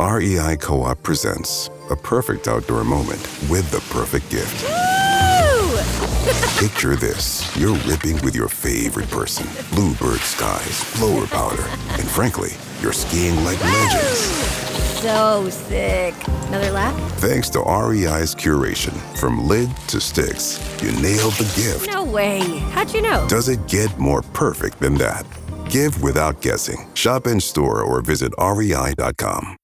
REI Co-op presents a perfect outdoor moment with the perfect gift. Picture this. You're ripping with your favorite person. Bluebird skies, blower powder, and frankly, you're skiing like legends. So sick. Another lap? Thanks to REI's curation, from lid to sticks, you nailed the gift. No way. How'd you know? Does it get more perfect than that? Give without guessing. Shop in store or visit rei.com.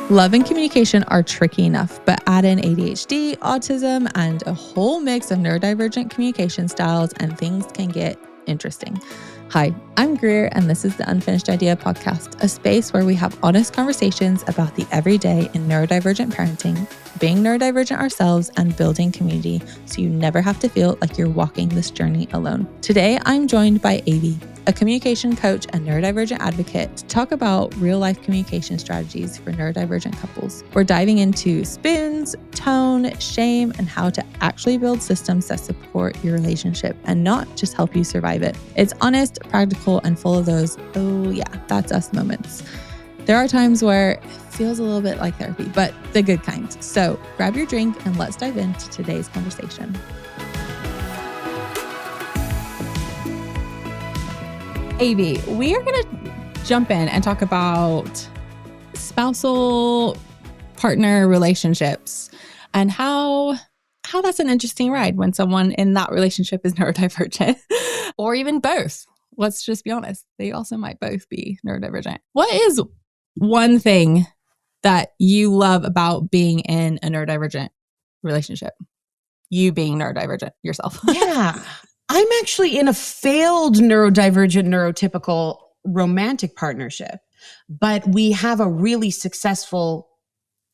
Love and communication are tricky enough, but add in ADHD, autism, and a whole mix of neurodivergent communication styles, and things can get interesting. Hi, I'm Greer, and this is the Unfinished Idea podcast, a space where we have honest conversations about the everyday in neurodivergent parenting, being neurodivergent ourselves, and building community so you never have to feel like you're walking this journey alone. Today, I'm joined by Avi, a communication coach and neurodivergent advocate, to talk about real-life communication strategies for neurodivergent couples. We're diving into spoons, tone, shame, and how to actually build systems that support your relationship and not just help you survive it. It's honest, practical, and full of those, oh yeah, that's us moments. There are times where it feels a little bit like therapy, but the good kind. So grab your drink and let's dive into today's conversation. Avi, we are going to jump in and talk about spousal partner relationships and how that's an interesting ride when someone in that relationship is neurodivergent or even both. Let's just be honest. They also might both be neurodivergent. What is one thing that you love about being in a neurodivergent relationship? You being neurodivergent yourself. Yeah. I'm actually in a failed neurodivergent, neurotypical romantic partnership, but we have a really successful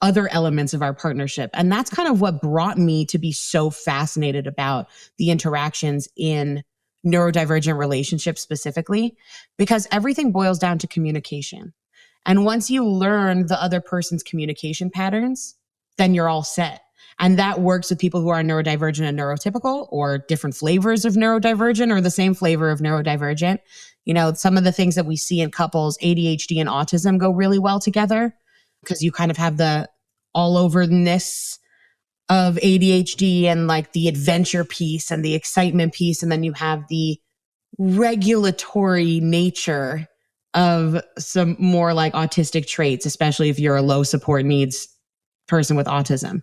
other elements of our partnership. And that's kind of what brought me to be so fascinated about the interactions in neurodivergent relationships specifically, because everything boils down to communication. And once you learn the other person's communication patterns, then you're all set. And that works with people who are neurodivergent and neurotypical, or different flavors of neurodivergent, or the same flavor of neurodivergent. You know, some of the things that we see in couples, ADHD and autism, go really well together because you kind of have the all overness of ADHD and like the adventure piece and the excitement piece. And then you have the regulatory nature of some more like autistic traits, especially if you're a low support needs person with autism.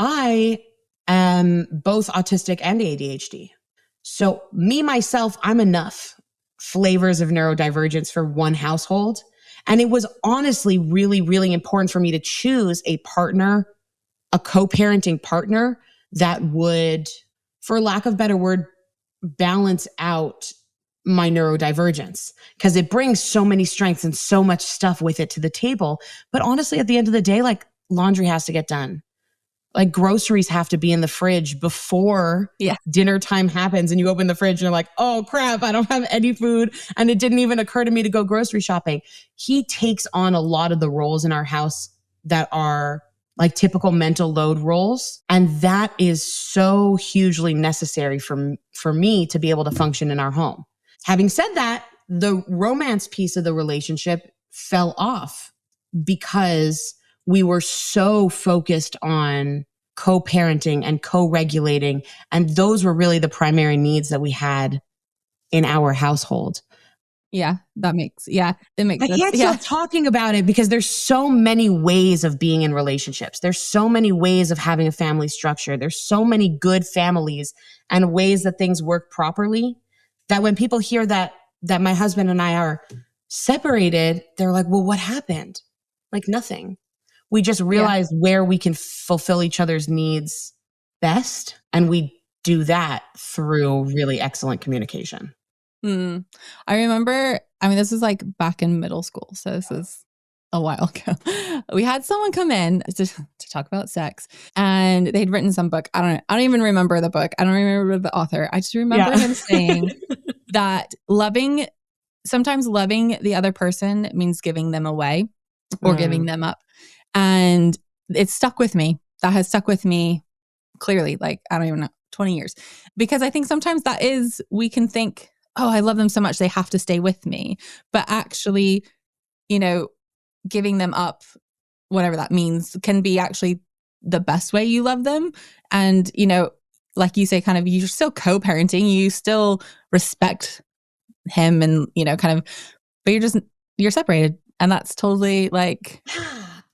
I am both autistic and ADHD. So me, myself, I'm enough flavors of neurodivergence for one household. And it was honestly really, really important for me to choose a partner, a co-parenting partner that would, for lack of a better word, balance out my neurodivergence, because it brings so many strengths and so much stuff with it to the table. But honestly, at the end of the day, like laundry has to get done. Like groceries have to be in the fridge before dinner time happens, and you open the fridge and you're like, oh crap, I don't have any food. And it didn't even occur to me to go grocery shopping. He takes on a lot of the roles in our house that are like typical mental load roles. And that is so hugely necessary for me to be able to function in our home. Having said that, the romance piece of the relationship fell off because we were so focused on co-parenting and co-regulating. And those were really the primary needs that we had in our household. That makes sense. I can't stop talking about it because there's so many ways of being in relationships. There's so many ways of having a family structure. There's so many good families and ways that things work properly that when people hear that my husband and I are separated, they're like, well, what happened? Like nothing. We just realized where we can fulfill each other's needs best. And we do that through really excellent communication. I remember, this was like back in middle school. So this is a while ago. We had someone come in to talk about sex, and they'd written some book. I don't even remember the book. I don't remember the author. I just remember him saying that sometimes loving the other person means giving them away or giving them up. And it stuck with me. That has stuck with me clearly, like, I don't even know, 20 years. Because I think sometimes we can think, oh, I love them so much, they have to stay with me. But actually, giving them up, whatever that means, can be actually the best way you love them. And, you know, like you say, kind of, you're still co-parenting, you still respect him and, you know, kind of, but you're separated. And that's totally like.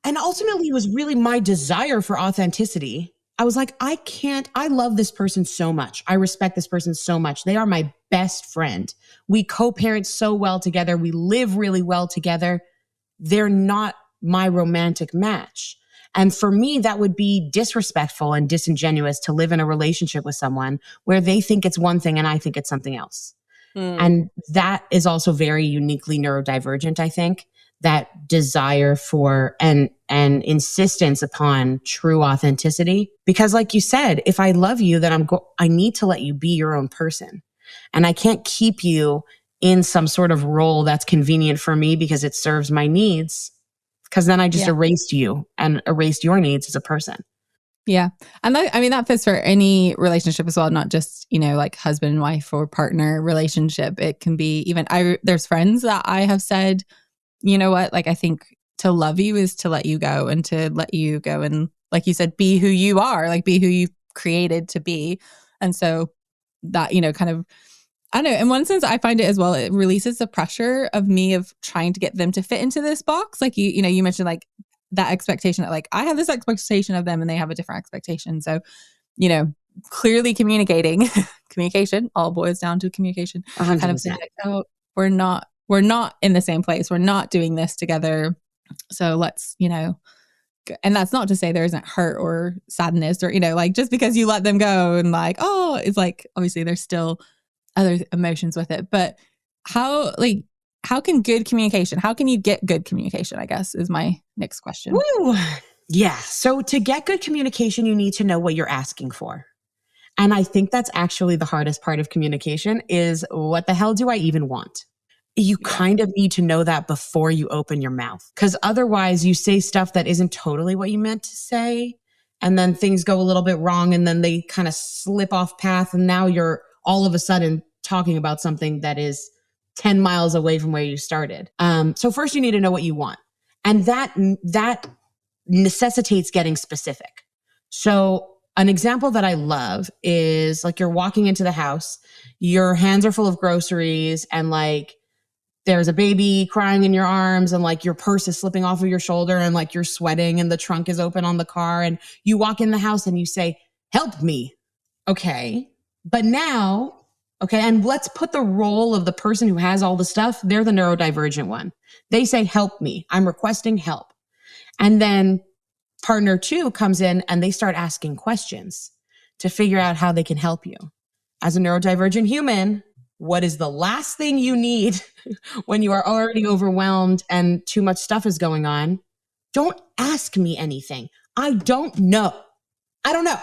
And ultimately, it was really my desire for authenticity. I was like, I love this person so much. I respect this person so much. They are my best friend. We co-parent so well together. We live really well together. They're not my romantic match. And for me, that would be disrespectful and disingenuous to live in a relationship with someone where they think it's one thing and I think it's something else. And that is also very uniquely neurodivergent, I think, that desire for and insistence upon true authenticity. Because like you said, if I love you, then I need to let you be your own person. And I can't keep you in some sort of role that's convenient for me because it serves my needs. Because then I just erased you and erased your needs as a person. Yeah. And that fits for any relationship as well, not just, you know, like husband and wife or partner relationship. It can be even, there's friends that I have said, you know what, like, I think to love you is to let you go and to let you go. And like you said, be who you are, like be who you created to be. And so that, you know, kind of, I don't know, in one sense, I find it as well, it releases the pressure of me of trying to get them to fit into this box. Like you know, you mentioned like that expectation that like, I have this expectation of them and they have a different expectation. So, you know, clearly communication all boils down to communication. 100%. Kind of saying like, oh, we're not in the same place. We're not doing this together. So let's, you know, and that's not to say there isn't hurt or sadness or, you know, like just because you let them go and like, oh, it's like, obviously there's still other emotions with it. But how can good communication, how can you get good communication, I guess, is my next question. Woo. Yeah. So to get good communication, you need to know what you're asking for. And I think that's actually the hardest part of communication is what the hell do I even want? You kind of need to know that before you open your mouth, because otherwise you say stuff that isn't totally what you meant to say. And then things go a little bit wrong and then they kind of slip off path. And now you're all of a sudden talking about something that is 10 miles away from where you started. So first you need to know what you want. And that necessitates getting specific. So an example that I love is like you're walking into the house, your hands are full of groceries and like there's a baby crying in your arms and like your purse is slipping off of your shoulder and like you're sweating and the trunk is open on the car and you walk in the house and you say, help me. Okay. But now, okay, and let's put the role of the person who has all the stuff. They're the neurodivergent one. They say, help me. I'm requesting help. And then partner 2 comes in and they start asking questions to figure out how they can help you. As a neurodivergent human, what is the last thing you need when you are already overwhelmed and too much stuff is going on? Don't ask me anything. I don't know. I don't know.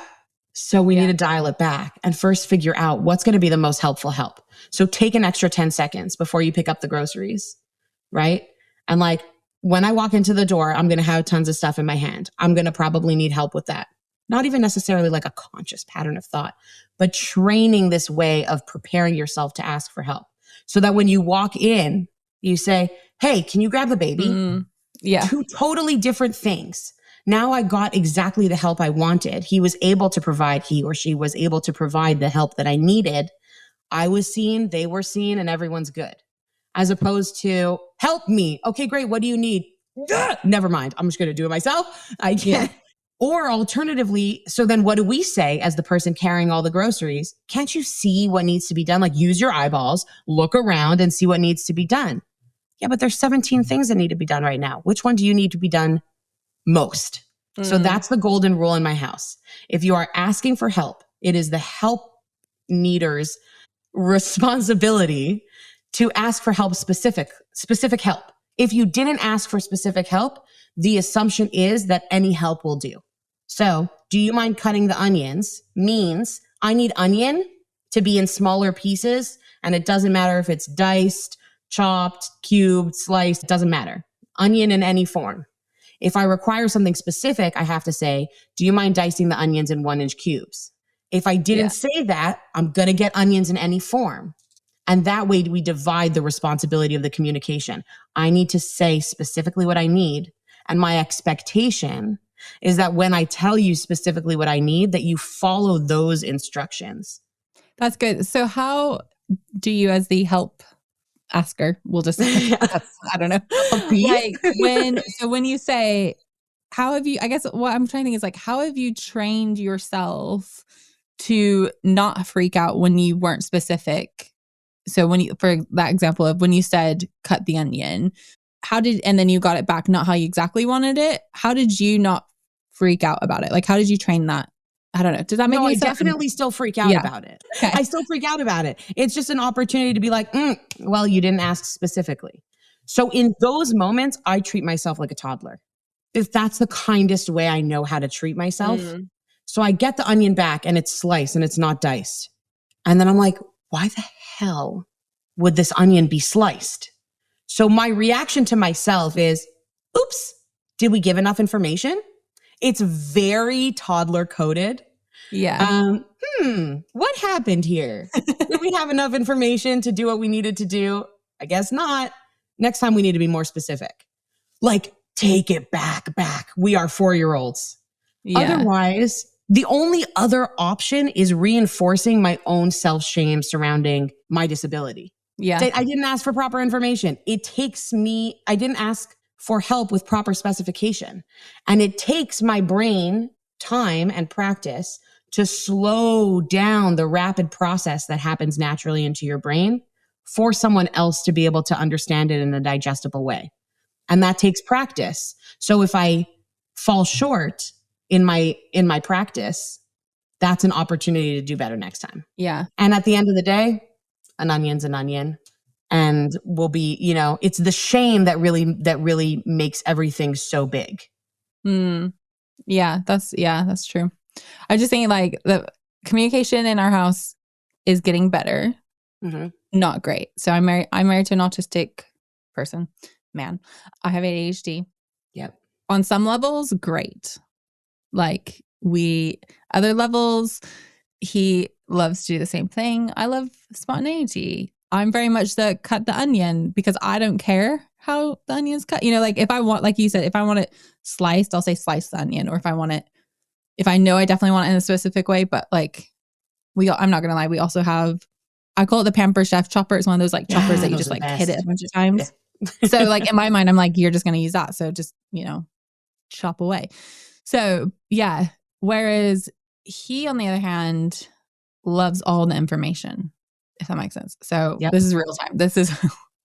So we need to dial it back and first figure out what's going to be the most helpful help. So take an extra 10 seconds before you pick up the groceries, right? And like, when I walk into the door, I'm going to have tons of stuff in my hand. I'm going to probably need help with that. Not even necessarily like a conscious pattern of thought, but training this way of preparing yourself to ask for help so that when you walk in, you say, hey, can you grab the baby? Yeah. 2 totally different things. Now I got exactly the help I wanted. He or she was able to provide the help that I needed. I was seen, they were seen, and everyone's good. As opposed to, help me. Okay, great. What do you need? Never mind. I'm just going to do it myself. I can't. Yeah. Or alternatively, so then what do we say as the person carrying all the groceries? Can't you see what needs to be done? Like use your eyeballs, look around and see what needs to be done. Yeah, but there's 17 things that need to be done right now. Which one do you need to be done most? So that's the golden rule in my house. If you are asking for help, it is the help needer's responsibility to ask for help, specific help. If you didn't ask for specific help, the assumption is that any help will do. So, do you mind cutting the onions? Means I need onion to be in smaller pieces, and it doesn't matter if it's diced, chopped, cubed, sliced, it doesn't matter. Onion in any form. If I require something specific, I have to say, do you mind dicing the onions in 1-inch cubes? If I didn't say that, I'm going to get onions in any form. And that way we divide the responsibility of the communication. I need to say specifically what I need. And my expectation is that when I tell you specifically what I need, that you follow those instructions. That's good. So how do you, as the help asker, we'll just, I don't know. Like when you say, how have you, I guess what I'm trying to think is like, how have you trained yourself to not freak out when you weren't specific? So when you, for that example of when you said cut the onion, and then you got it back, not how you exactly wanted it. How did you not freak out about it? Like, how did you train that? I don't know. Does that make any sense? I definitely still freak out about it. Okay. I still freak out about it. It's just an opportunity to be like, well, you didn't ask specifically. So in those moments, I treat myself like a toddler. If that's the kindest way I know how to treat myself. Mm-hmm. So I get the onion back and it's sliced and it's not diced. And then I'm like, why the hell would this onion be sliced? So my reaction to myself is, oops, did we give enough information? It's very toddler coded. Yeah. What happened here? Did we have enough information to do what we needed to do? I guess not. Next time we need to be more specific. Like, take it back. We are 4-year-olds. Yeah. Otherwise, the only other option is reinforcing my own self-shame surrounding my disability. Yeah. I didn't ask for proper information. I didn't ask for help with proper specification. And it takes my brain time and practice to slow down the rapid process that happens naturally into your brain for someone else to be able to understand it in a digestible way. And that takes practice. So if I fall short in my practice, that's an opportunity to do better next time. Yeah. And at the end of the day, an onion's an onion. And will be, it's the shame that really makes everything so big. Yeah, that's true. I was just thinking like the communication in our house is getting better. Mm-hmm. Not great. So I'm married to an autistic man. I have ADHD. Yep. On some levels, great. Like other levels, he loves to do the same thing. I love spontaneity. I'm very much the cut the onion because I don't care how the onion's cut. Like if I want, like you said, if I want it sliced, I'll say slice the onion. Or if I know I definitely want it in a specific way, but like I'm not going to lie. We also have, I call it the Pamper Chef chopper. It's one of those like choppers that you just like hit it a bunch of times. Yeah. So like in my mind, I'm like, you're just going to use that. So just, chop away. So yeah. Whereas he, on the other hand, loves all the information. If that makes sense. So This is real time. This is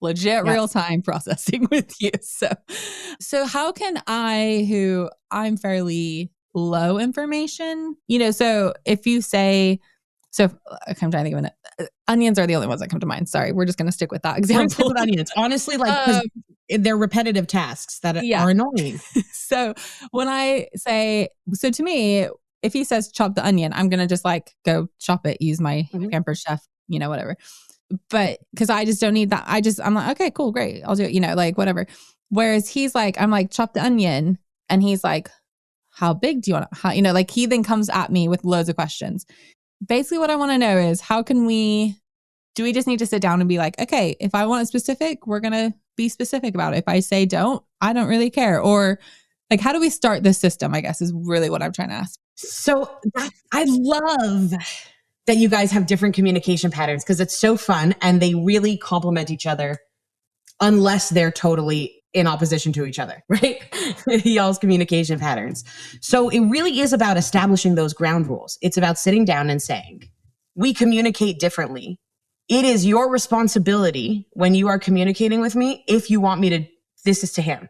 legit real time processing with you. So how can I'm fairly low information, so if you say, I'm trying to think of it. Onions are the only ones that come to mind. Sorry. We're just going to stick with that example. With onions. Honestly, like they're repetitive tasks that are annoying. So when I say, to me, if he says chop the onion, I'm going to just like go chop it, use my Pamper Chef, whatever. But because I just don't need that. I'm like, okay, cool, great. I'll do it, like whatever. Whereas he's like, I'm like, chop the onion. And he's like, how big do you want it? Like he then comes at me with loads of questions. Basically what I want to know is do we just need to sit down and be like, okay, if I want it specific, we're going to be specific about it. If I say I don't really care. Or like, how do we start this system, I guess is really what I'm trying to ask. So I love that you guys have different communication patterns because it's so fun and they really complement each other unless they're totally in opposition to each other, right? Y'all's communication patterns. So it really is about establishing those ground rules. It's about sitting down and saying, we communicate differently. It is your responsibility when you are communicating with me. If you want me to, this is to him.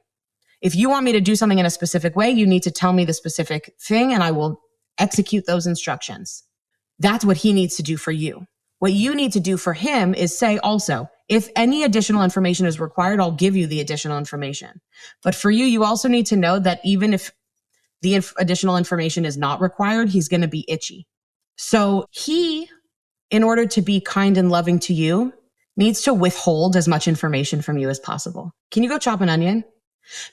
If you want me to do something in a specific way, you need to tell me the specific thing and I will execute those instructions. That's what he needs to do for you. What you need to do for him is say also, if any additional information is required, I'll give you the additional information. But for you, you also need to know that even if the additional information is not required, he's going to be itchy. So he, in order to be kind and loving to you, needs to withhold as much information from you as possible. Can you go chop an onion?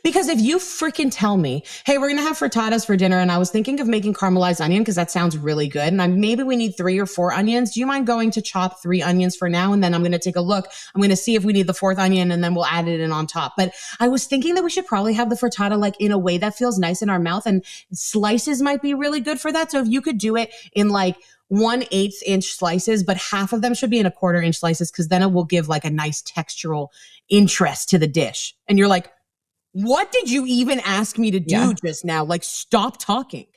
Because if you freaking tell me, hey, we're going to have frittatas for dinner, and I was thinking of making caramelized onion because that sounds really good, and maybe we need 3 or 4 onions. Do you mind going to chop 3 onions for now? And then I'm going to take a look. I'm going to see if we need the 4th onion, and then we'll add it in on top. But I was thinking that we should probably have the frittata like in a way that feels nice in our mouth, and slices might be really good for that. So if you could do it in like 1/8 inch slices, but half of them should be in 1/4 inch slices, because then it will give like a nice textural interest to the dish. And you're like, what did you even ask me to do just now? Like, stop talking.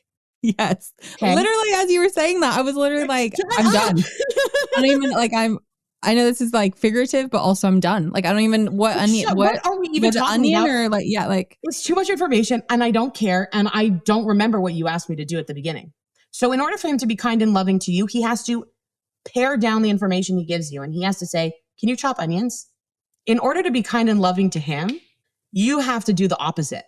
Yes. Okay. Literally, as you were saying that, I was literally like, I'm done. I don't even like, I know this is like figurative, but also I'm done. Like, I don't even, what are we even talking onion about? Or like, yeah, like. It's too much information and I don't care. And I don't remember what you asked me to do at the beginning. So in order for him to be kind and loving to you, he has to pare down the information he gives you. And he has to say, can you chop onions? In order to be kind and loving to him, you have to do the opposite.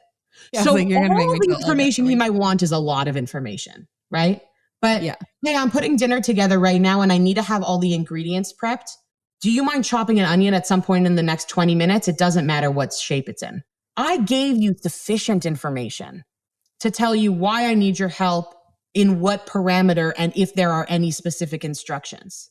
Yeah, so like, you're gonna all make me the information he might want is a lot of information, right? But yeah, hey, I'm putting dinner together right now and I need to have all the ingredients prepped. Do you mind chopping an onion at some point in the next 20 minutes? It doesn't matter what shape it's in. I gave you sufficient information to tell you why I need your help, in what parameter, and if there are any specific instructions.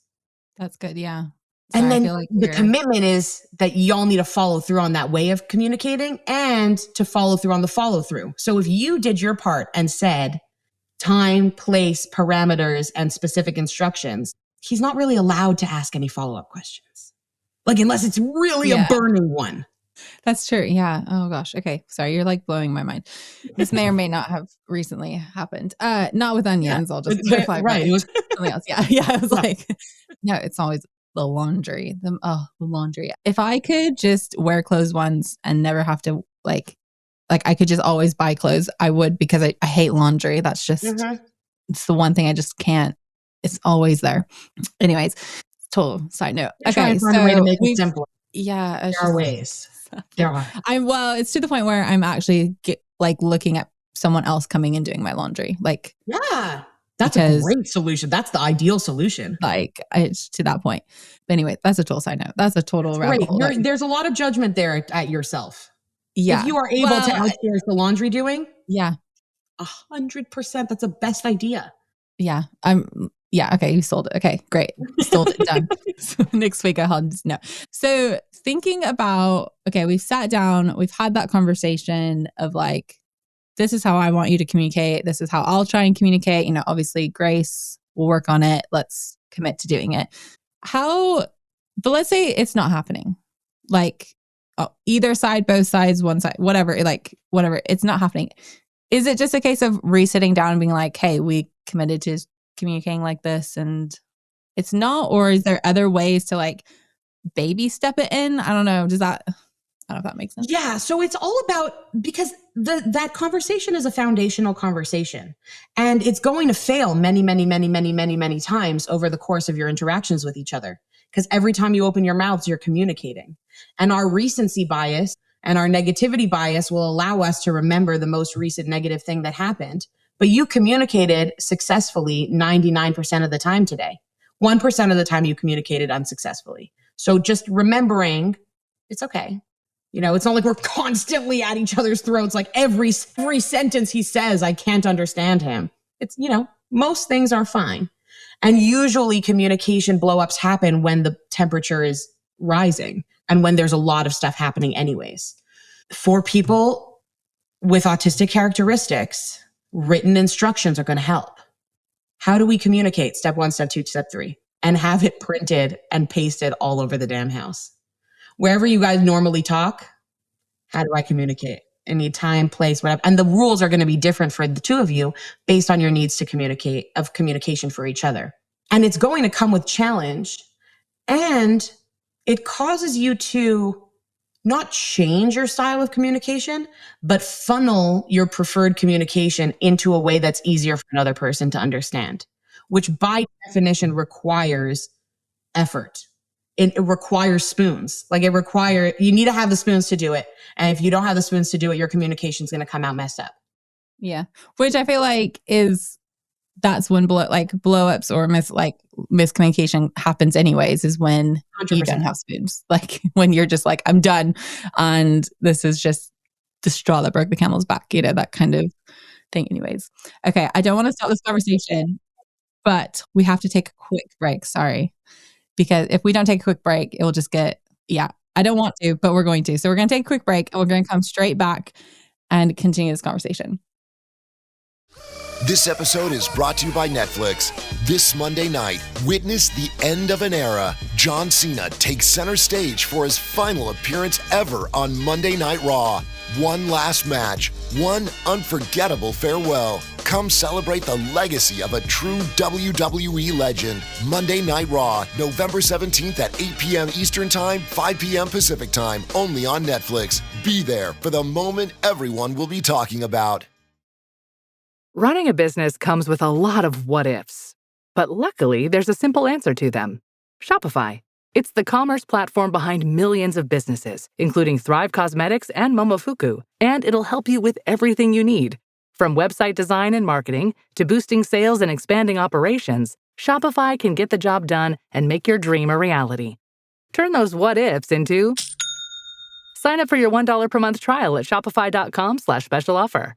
That's good. Yeah. Sorry, and then like the commitment is that y'all need to follow through on that way of communicating and to follow through on the follow through. So if you did your part and said time, place, parameters, and specific instructions, he's not really allowed to ask any follow-up questions. Like, unless it's really a burning one. That's true. Yeah. Oh gosh. Okay. Sorry. You're like blowing my mind. This may or may not have recently happened. Not with onions. I'll just clarify. Right. It was something else. Yeah. Yeah. I was like, no, it's always the laundry. The laundry. If I could just wear clothes once and never have to like I could just always buy clothes, I would, because I hate laundry. That's just, it's the one thing I just can't. It's always there. Anyways, total side note. Okay. So a way to make it simpler. Yeah. There are ways. There are. It's to the point where I'm actually looking at someone else coming and doing my laundry. Like, yeah, that's a great solution. That's the ideal solution. Like, it's to that point. But anyway, that's a total side note. That's a total rabbit hole. There's a lot of judgment there at yourself. Yeah. If you are able to outsource the laundry doing. Yeah. 100%. That's the best idea. Yeah. Yeah. Okay. You sold it. Okay. Great. Sold it. Done. So next week I'll just know. So thinking about, okay, we've sat down, we've had that conversation of like, this is how I want you to communicate. This is how I'll try and communicate. You know, obviously Grace will work on it. Let's commit to doing it. But let's say it's not happening. Like either side, both sides, one side, whatever, it's not happening. Is it just a case of re-sitting down and being like, hey, we committed to communicating like this and it's not, or is there other ways to like baby step it in? I don't know. I don't know if that makes sense. Yeah. So it's all about, because that conversation is a foundational conversation and it's going to fail many, many, many, many, many, many times over the course of your interactions with each other. Because every time you open your mouths, you're communicating. And our recency bias and our negativity bias will allow us to remember the most recent negative thing that happened. But you communicated successfully 99% of the time today. 1% of the time you communicated unsuccessfully. So just remembering, it's okay. You know, it's not like we're constantly at each other's throats. Like every sentence he says, I can't understand him. It's, you know, most things are fine. And usually communication blow-ups happen when the temperature is rising and when there's a lot of stuff happening anyways. For people with autistic characteristics, written instructions are going to help. How do we communicate? Step 1, step 2, step 3, and have it printed and pasted all over the damn house. Wherever you guys normally talk, how do I communicate? I need time, place, whatever. And the rules are going to be different for the two of you based on your needs to communication for each other. And it's going to come with challenge. And it causes you to not change your style of communication, but funnel your preferred communication into a way that's easier for another person to understand, which by definition requires effort. It requires spoons. You need to have the spoons to do it. And if you don't have the spoons to do it, your communication is going to come out messed up. Yeah. Which I feel like that's when blow-ups or miscommunication happens anyways, is when 100%. You don't have spoons. Like when you're just like, I'm done. And this the straw that broke the camel's back, that kind of thing. Anyways. Okay. I don't want to stop this conversation, but we have to take a quick break. Sorry. Because if we don't take a quick break, it will just get, I don't want to, but we're going to. So we're going to take a quick break and we're going to come straight back and continue this conversation. This episode is brought to you by Netflix. This Monday night, witness the end of an era. John Cena takes center stage for his final appearance ever on Monday Night Raw. One last match, one unforgettable farewell. Come celebrate the legacy of a true WWE legend. Monday Night Raw, November 17th at 8 p.m. Eastern Time, 5 p.m. Pacific Time, only on Netflix. Be there for the moment everyone will be talking about. Running a business comes with a lot of what-ifs, but luckily there's a simple answer to them. Shopify. It's the commerce platform behind millions of businesses, including Thrive Cosmetics and Momofuku, and it'll help you with everything you need. From website design and marketing to boosting sales and expanding operations, Shopify can get the job done and make your dream a reality. Turn those what-ifs into... Sign up for your $1 per month trial at shopify.com/special offer.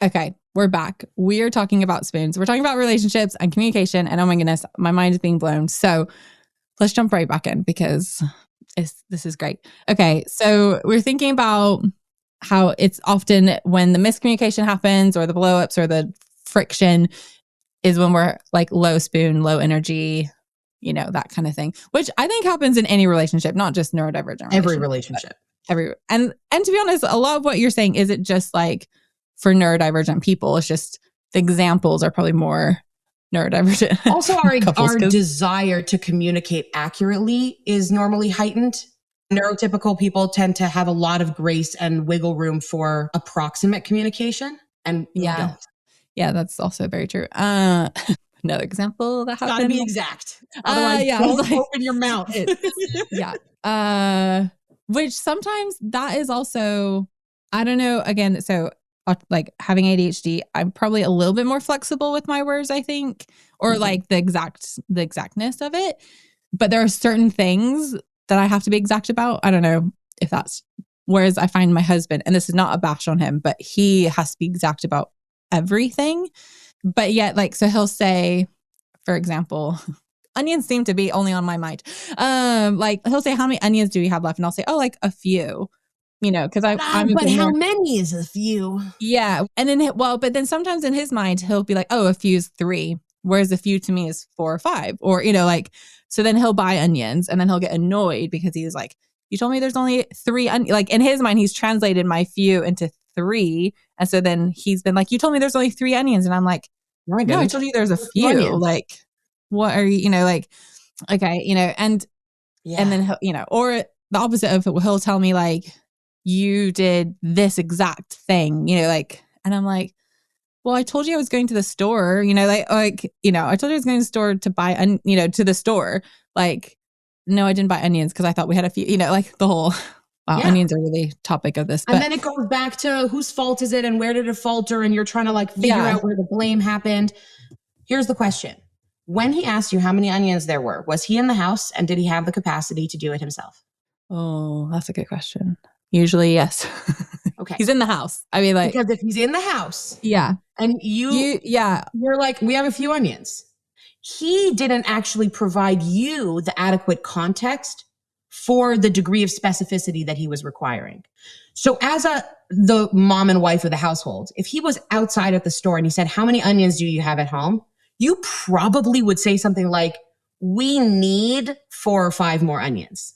Okay, we're back. We are talking about spoons. We're talking about relationships and communication. And oh my goodness, my mind is being blown. So let's jump right back in because this is great. Okay, so we're thinking about how it's often when the miscommunication happens or the blow-ups or the friction is when we're like low spoon, low energy, that kind of thing, which I think happens in any relationship, not just neurodivergent. Every relationship. And to be honest, a lot of what you're saying isn't just like for neurodivergent people. It's just the examples are probably more neurodivergent. Also, our desire to communicate accurately is normally heightened. Neurotypical people tend to have a lot of grace and wiggle room for approximate communication. And we don't. Yeah, that's also very true. Another example that happened. Got to be exact. Otherwise, don't open your mouth. Which sometimes that is also, I don't know, again, so like having ADHD, I'm probably a little bit more flexible with my words, I think, or like the exactness of it. But there are certain things that I have to be exact about. I don't know if that's, whereas I find my husband, and this is not a bash on him, but he has to be exact about everything. But yet, like, so he'll say, for example, onions seem to be only on my mind. Like he'll say, how many onions do we have left? And I'll say, oh, like a few. Because I'm. But how many is a few? Yeah, and then but then sometimes in his mind he'll be like, oh, a few is 3, whereas a few to me is 4 or 5, or like. So then he'll buy onions, and then he'll get annoyed because he's like, you told me there's only 3 onions. Like in his mind, he's translated my few into 3, and so then he's been like, you told me there's only 3 onions, and I'm like, no, I told you there's a few. Onions. Like, what are you? Like, okay, and then or the opposite of it, he'll tell me like, you did this exact thing, like, and I'm like, well, I told you I was going to the store, I told you I was going to the store to buy, to the store. Like, no, I didn't buy onions because I thought we had a few, like the whole, onions are really topic of this. And then it goes back to whose fault is it and where did it falter? And you're trying to like figure out where the blame happened. Here's the question. When he asked you how many onions there were, was he in the house and did he have the capacity to do it himself? Oh, that's a good question. Usually, yes. Okay. He's in the house. I mean, like, because if he's in the house, and you're like, we have a few onions. He didn't actually provide you the adequate context for the degree of specificity that he was requiring. So as the mom and wife of the household, if he was outside at the store and he said, how many onions do you have at home? You probably would say something like, we need 4 or 5 more onions.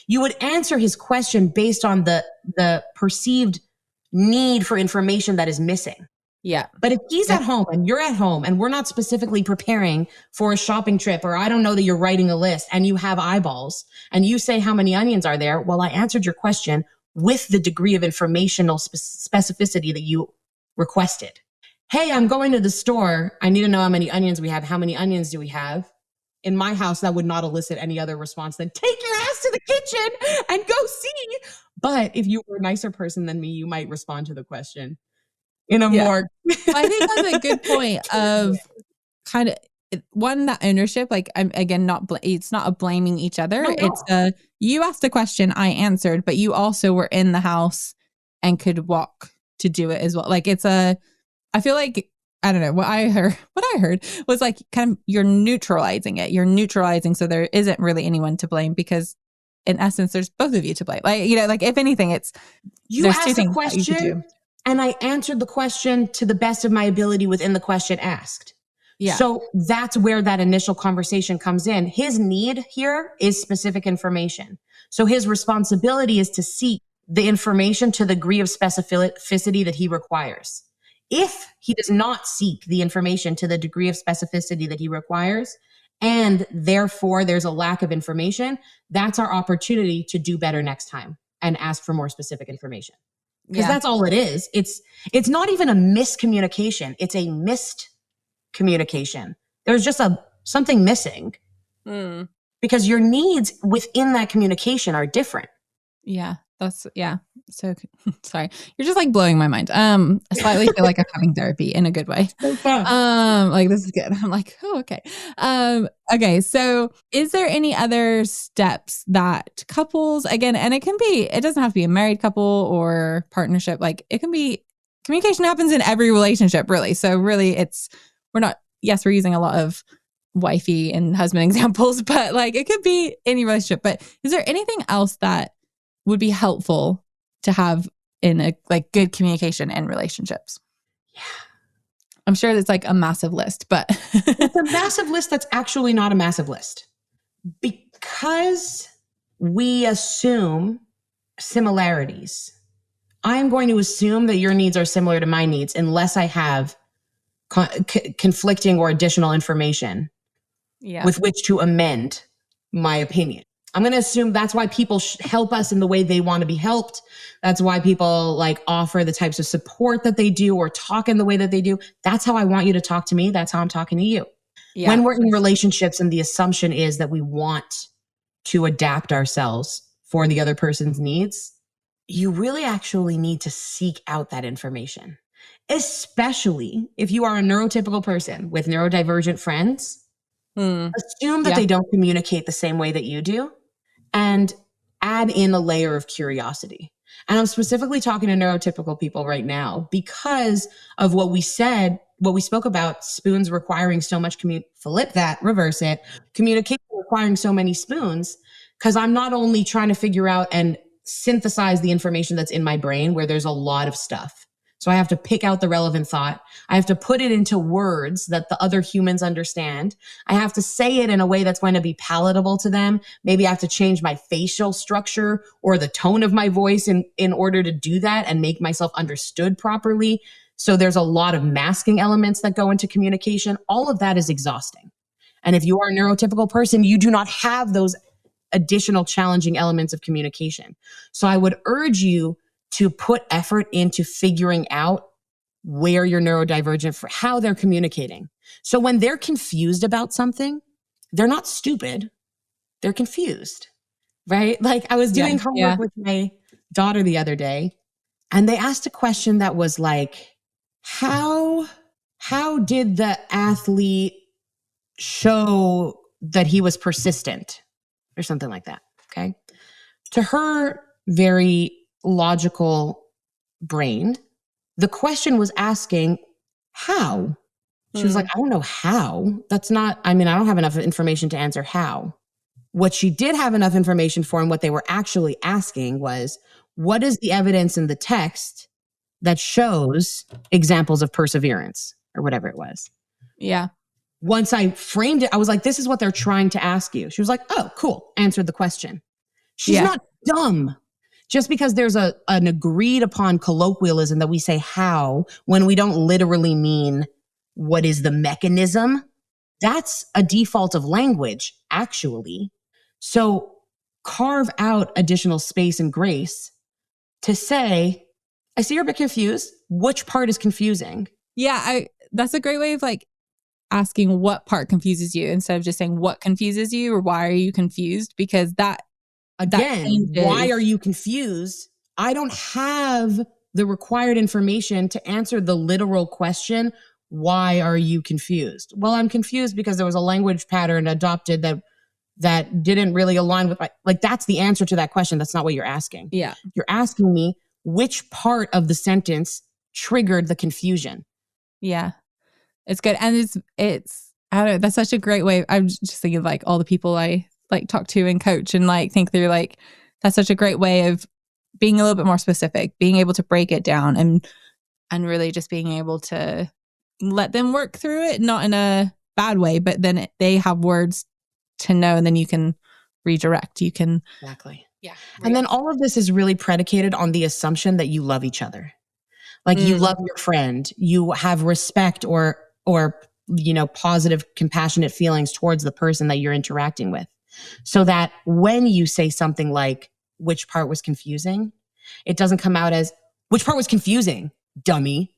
You would answer his question based on the perceived need for information that is missing. Yeah. But if he's at home and you're at home and we're not specifically preparing for a shopping trip, or I don't know that you're writing a list and you have eyeballs and you say, how many onions are there? Well, I answered your question with the degree of informational specificity that you requested. Hey, I'm going to the store. I need to know how many onions we have. How many onions do we have? In my house, that would not elicit any other response than take your ass to the kitchen and go see. But if you were a nicer person than me, you might respond to the question in a more... I think that's a good point of kind of one, that ownership, like I'm again, it's not a blaming each other. No. It's you asked a question, I answered, but you also were in the house and could walk to do it as well. Like I feel like, I don't know, what I heard was like kind of you're neutralizing it. You're neutralizing so there isn't really anyone to blame because in essence, there's both of you to blame. Like, like if anything, you asked a question and I answered the question to the best of my ability within the question asked. Yeah. So that's where that initial conversation comes in. His need here is specific information. So his responsibility is to seek the information to the degree of specificity that he requires. If he does not seek the information to the degree of specificity that he requires, and therefore there's a lack of information, that's our opportunity to do better next time and ask for more specific information. Because that's all it is. It's not even a miscommunication. It's a missed communication. There's just something missing because your needs within that communication are different. Yeah. So sorry. You're just like blowing my mind. I slightly feel like I'm having therapy in a good way. Like this is good. I'm like, oh, okay. Okay. So is there any other steps that couples, again, and it doesn't have to be a married couple or partnership. Like it can be, communication happens in every relationship really. So really we're using a lot of wifey and husband examples, but like it could be any relationship. But is there anything else that would be helpful to have in a like good communication and relationships? Yeah. I'm sure it's like a massive list, but it's a massive list that's actually not a massive list because we assume similarities. I'm going to assume that your needs are similar to my needs unless I have conflicting or additional information with which to amend my opinion. I'm going to assume that's why people help us in the way they want to be helped. That's why people like offer the types of support that they do or talk in the way that they do. That's how I want you to talk to me. That's how I'm talking to you. Yeah. When we're in relationships and the assumption is that we want to adapt ourselves for the other person's needs, you really actually need to seek out that information, especially if you are a neurotypical person with neurodivergent friends. Assume that they don't communicate the same way that you do and add in a layer of curiosity. And I'm specifically talking to neurotypical people right now because of what we spoke about spoons requiring so much reverse it, communication requiring so many spoons, because I'm not only trying to figure out and synthesize the information that's in my brain where there's a lot of stuff. So I have to pick out the relevant thought. I have to put it into words that the other humans understand. I have to say it in a way that's going to be palatable to them. Maybe I have to change my facial structure or the tone of my voice in order to do that and make myself understood properly. So there's a lot of masking elements that go into communication. All of that is exhausting. And if you are a neurotypical person, you do not have those additional challenging elements of communication. So I would urge you to put effort into figuring out where you're neurodivergent for how they're communicating. So when they're confused about something, they're not stupid. They're confused, right? Like I was doing homework with my daughter the other day and they asked a question that was like, how did the athlete show that he was persistent or something like that? Okay. To her very logical brain, the question was asking how. She was like, I don't know how. I don't have enough information to answer how. What she did have enough information for and what they were actually asking was, what is the evidence in the text that shows examples of perseverance or whatever it was? Yeah. Once I framed it, I was like, this is what they're trying to ask you. She was like, oh, cool. Answered the question. She's not dumb. Just because there's an agreed upon colloquialism that we say how when we don't literally mean what is the mechanism, that's a default of language, actually. So carve out additional space and grace to say, I see you're a bit confused. Which part is confusing? Yeah, that's a great way of like asking what part confuses you instead of just saying what confuses you or why are you confused? Because again, why are you confused? I don't have the required information to answer the literal question, why are you confused? Well, I'm confused because there was a language pattern adopted that didn't really align with that's the answer to that question. That's not what you're asking. Yeah. You're asking me, which part of the sentence triggered the confusion. Yeah. It's good. And it's, I don't know, that's such a great way. I'm just thinking of like all the people I like talk to and coach and like think through like, that's such a great way of being a little bit more specific, being able to break it down and really just being able to let them work through it, not in a bad way, but then they have words to know and then you can redirect. You can. Exactly. Yeah. And then all of this is really predicated on the assumption that you love each other. Like you love your friend, you have respect or, positive, compassionate feelings towards the person that you're interacting with. So that when you say something like, which part was confusing, it doesn't come out as, which part was confusing, dummy?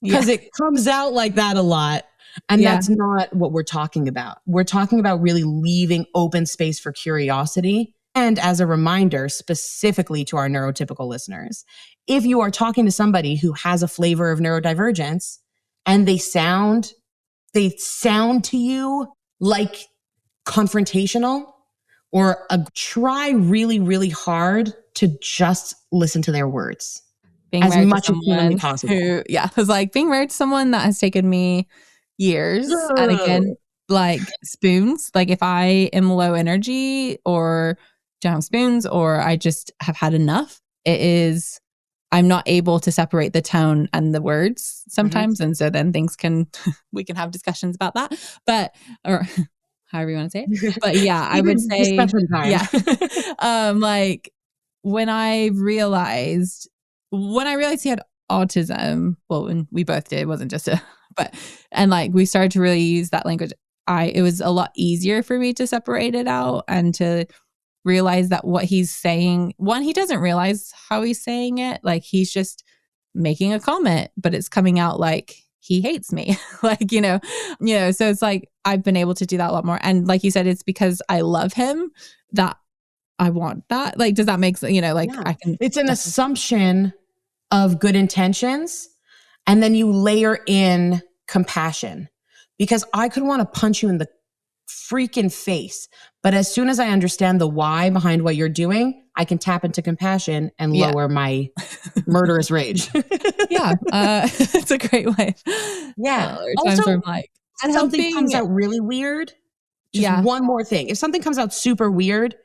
Because it comes out like that a lot. And that's not what we're talking about. We're talking about really leaving open space for curiosity. And as a reminder, specifically to our neurotypical listeners, if you are talking to somebody who has a flavor of neurodivergence and they sound to you like confrontational, or try really, really hard to just listen to their words being as much as humanly possible. Because like being married to someone that has taken me years. And again, like spoons, like if I am low energy or don't have spoons or I just have had enough, I'm not able to separate the tone and the words sometimes. And so then we can have discussions about that, or however you want to say it. But yeah, I would say, like when I realized he had autism, well, when we both did, it wasn't just and like we started to really use that language, it was a lot easier for me to separate it out and to realize that what he's saying, one, he doesn't realize how he's saying it. Like he's just making a comment, but it's coming out like he hates me. Like, so it's like, I've been able to do that a lot more. And like you said, it's because I love him that I want that. Like, does that make sense? I can. It's an assumption of good intentions. And then you layer in compassion, because I could want to punch you in the freaking face. But as soon as I understand the why behind what you're doing, I can tap into compassion and lower my murderous rage. It's a great way. Yeah. Also, I'm like, if something comes out really weird, just one more thing. If something comes out super weird,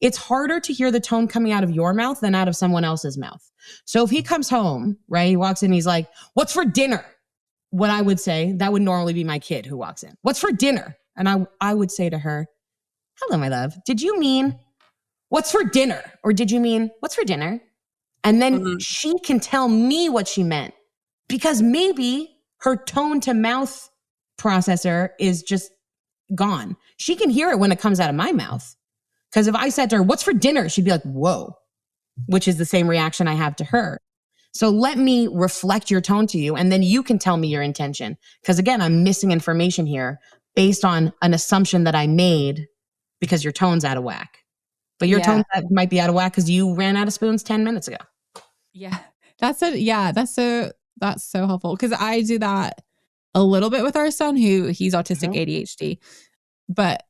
it's harder to hear the tone coming out of your mouth than out of someone else's mouth. So if he comes home, right, he walks in, he's like, what's for dinner? What I would say, that would normally be my kid who walks in. What's for dinner? And I would say to her, hello, my love. Did you mean what's for dinner? Or did you mean what's for dinner? And then she can tell me what she meant, because maybe her tone to mouth processor is just gone. She can hear it when it comes out of my mouth. Because if I said to her, what's for dinner? She'd be like, whoa, which is the same reaction I have to her. So let me reflect your tone to you, and then you can tell me your intention. Because again, I'm missing information here based on an assumption that I made because your tone's out of whack. But your tone might be out of whack because you ran out of spoons 10 minutes ago. Yeah. That's so helpful. Because I do that a little bit with our son, he's autistic ADHD, but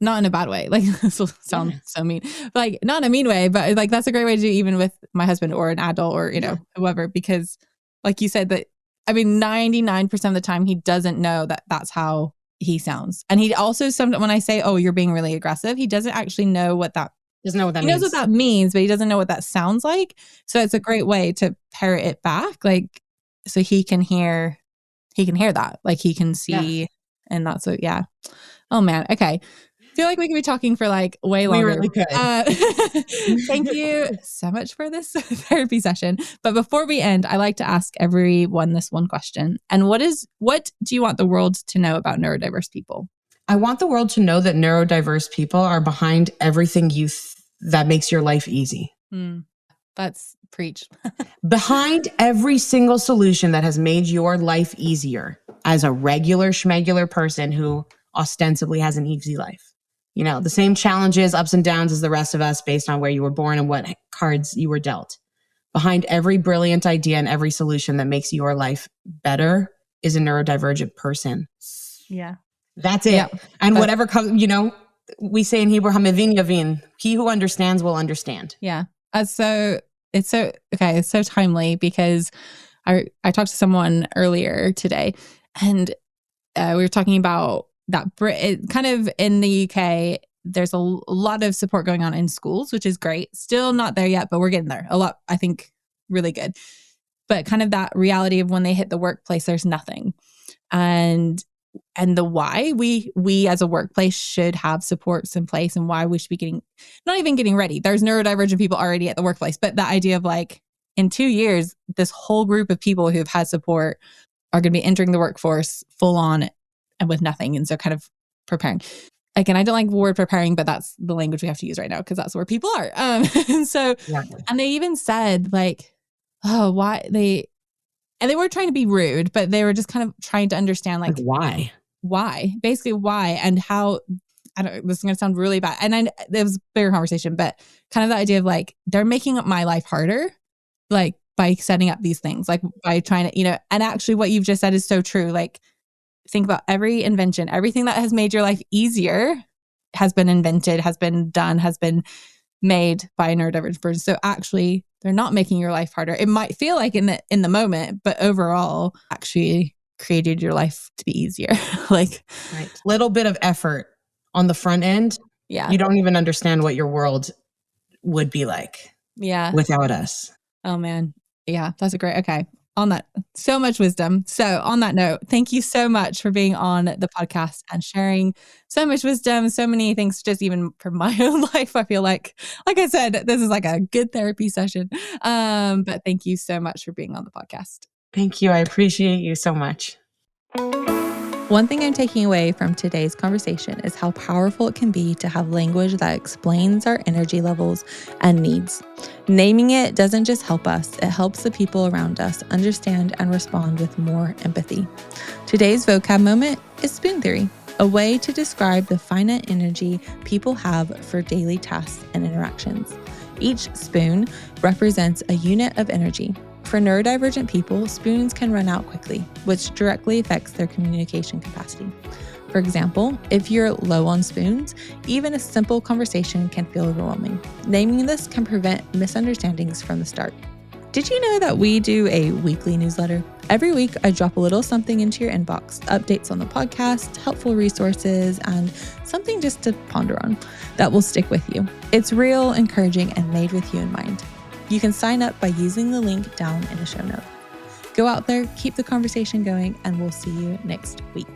not in a bad way. Like, this will sound so mean, like not in a mean way, but like, that's a great way to do even with my husband or an adult or, whoever, because like you said, that, 99% of the time he doesn't know that that's how he sounds. And he also, when I say, oh, you're being really aggressive, he doesn't actually know what that doesn't know what that he means. knows what that means, but he doesn't know what that sounds like. So it's a great way to parrot it back. Like, so he can hear that, like he can see. And that's so, oh man. Okay. I feel like we could be talking for like way longer. We really could. Thank you so much for this therapy session. But before we end, I like to ask everyone this one question. And what do you want the world to know about neurodiverse people? I want the world to know that neurodiverse people are behind everything that makes your life easy. That's preach. Behind every single solution that has made your life easier as a regular schmegular person who ostensibly has an easy life. The same challenges, ups and downs as the rest of us based on where you were born and what cards you were dealt. Behind every brilliant idea and every solution that makes your life better is a neurodivergent person. Yeah. That's it. Yeah. And whatever comes, we say in Hebrew, Hamevin Yavin, he who understands will understand. Yeah. So It's so timely because I talked to someone earlier today, and we were talking about that kind of in the UK, there's a lot of support going on in schools, which is great. Still not there yet, but we're getting there. A lot, I think, really good. But kind of that reality of when they hit the workplace, there's nothing. And the why we as a workplace should have supports in place, and why we should be not even getting ready. There's neurodivergent people already at the workplace, but the idea of like in 2 years, this whole group of people who've had support are going to be entering the workforce full on and with nothing. And so kind of preparing. Again, I don't like the word preparing, but that's the language we have to use right now because that's where people are. And so, and they even said like, oh, why they weren't trying to be rude, but they were just kind of trying to understand like why, basically why, and how. I don't. This is going to sound really bad, and it was a bigger conversation, but kind of the idea of like they're making up my life harder, like by setting up these things, like by trying to, and actually what you've just said is so true. Like think about every invention, everything that has made your life easier has been invented, has been done, has been made by a neurodivergent person. So actually they're not making your life harder. It might feel like in the moment, but overall actually created your life to be easier. Like little bit of effort on the front end. Yeah. You don't even understand what your world would be like without us. Oh man. Yeah, that's okay. On that, so much wisdom. So on that note, thank you so much for being on the podcast and sharing so much wisdom, so many things, just even from my own life. I feel like I said, this is like a good therapy session. But thank you so much for being on the podcast. Thank you. I appreciate you so much. One thing I'm taking away from today's conversation is how powerful it can be to have language that explains our energy levels and needs. Naming it doesn't just help us, it helps the people around us understand and respond with more empathy. Today's vocab moment is spoon theory, a way to describe the finite energy people have for daily tasks and interactions. Each spoon represents a unit of energy. For neurodivergent people, spoons can run out quickly, which directly affects their communication capacity. For example, if you're low on spoons, even a simple conversation can feel overwhelming. Naming this can prevent misunderstandings from the start. Did you know that we do a weekly newsletter? Every week, I drop a little something into your inbox, updates on the podcast, helpful resources, and something just to ponder on that will stick with you. It's real, encouraging, and made with you in mind. You can sign up by using the link down in the show notes. Go out there, keep the conversation going, and we'll see you next week.